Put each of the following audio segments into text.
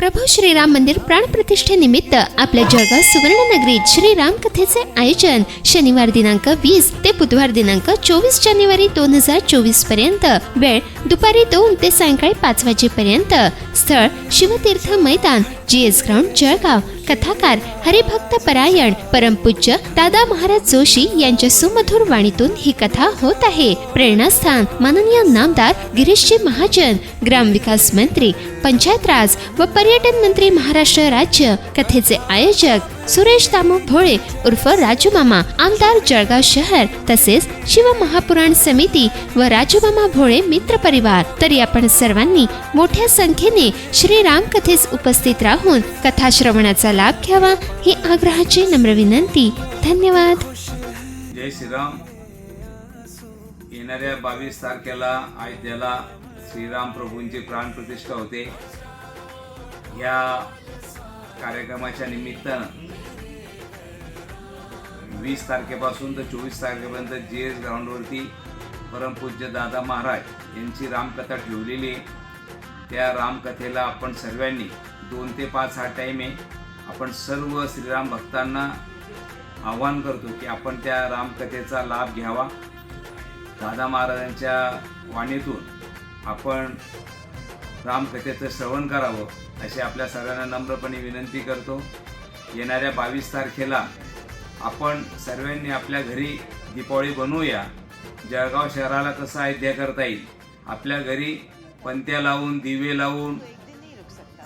प्रभू श्रीराम मंदिर प्राणप्रतिष्ठेनिमित्त आपल्या जळगाव सुवर्णनगरीत श्रीराम कथेचे आयोजन शनिवार दिनांक 20 ते बुधवार दिनांक 24 जानेवारी 2024 पर्यंत। वेळ दुपारी 2 ते सायंकाळी 5 वाजेपर्यंत। स्थळ शिवतीर्थ मैदान, GS ग्राउंड, जळगाव। कथाकार हरिभक्त परायण परमपूज्य दादा महाराज जोशी यांच्या सुमधुर वाणीतून ही कथा होत आहे। प्रेरणास्थान माननीय नामदार गिरीशजी महाजन, ग्रामविकास मंत्री, पंचायत राज व पर्यटन मंत्री महाराष्ट्र राज्य। कथेचे आयोजक सुरेश दामू भोळे उर्फ राजूमामा, आमदार जळगाव शहर, तसेच शिव महापुराण समिती व राजूमामा भोळे मित्र परिवार। तरी आपण सर्वांनी मोठ्या संख्येने श्रीराम कथेस उपस्थित राहून कथा श्रवणाचा लाभ घ्यावा ही आग्रहाची नम्र विनंती। धन्यवाद। जय श्रीराम। येणाऱ्या 22 तारखेला अयोध्येला श्रीराम प्रभूंची प्राणप्रतिष्ठा होते। या कार्यक्रमाच्या निमित्तानं 20 तारखेपासून तर 24 तारखेपर्यंत GS ग्राउंडवरती परमपूज्य दादा महाराज यांची रामकथा ठेवलेली आहे। त्या रामकथेला आपण सर्वांनी 2 ते 5 हा टाईम आहे। आपण सर्व श्रीराम भक्तांना आवाहन करतो की आपण त्या रामकथेचा लाभ घ्यावा। दादा महाराजांच्या वाणीतून आपण रामकथेचं श्रवण करावं अशी आपल्या सगळ्यांना नम्रपणे विनंती करतो। येणाऱ्या 22 तारखेला आपण सर्वांनी आपल्या घरी दीपावली बनवूया। जळगाव शहराला कसं अयोध्या करता येईल, आपल्या घरी पंत्या लावून, दिवे लावून,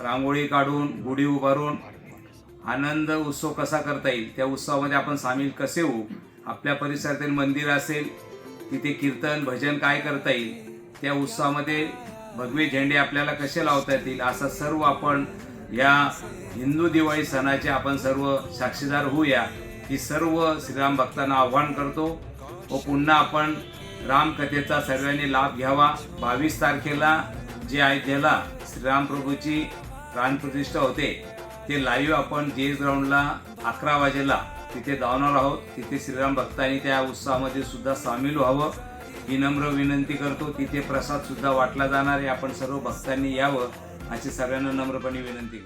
रांगोळी काढून, गुढी उभारून आनंद उत्सव कसा करता येईल, त्या उत्सवामध्ये आपण सामील कसे होऊ। आपल्या परिसरातील मंदिर असेल तिथे कीर्तन भजन काय करता येईल, त्या उत्सवामध्ये भगवे झेंडे आपल्याला कसे लावता येतील, असं सर्व आपण या हिंदू दिवाळी सणाचे आपण सर्व साक्षीदार होऊया ही सर्व श्रीराम भक्तांना आव्हान करतो। व पुन्हा आपण रामकथेचा सर्वांनी लाभ घ्यावा। 22 तारखेला जे अयोध्येला श्रीराम प्रभूची प्राणप्रतिष्ठा होते ते लाईव्ह आपण GS ग्राउंडला 11 वाजेला तिथे धावणार आहोत। तिथे श्रीराम भक्तांनी त्या उत्सवामध्ये सुद्धा सामील व्हावं ही नम्र विनंती करतो। तिथे प्रसाद सुद्धा वाटला जाणार आहे। आपण सर्व भक्तांनी यावं अशी सगळ्यांना नम्रपणे विनंती करतो।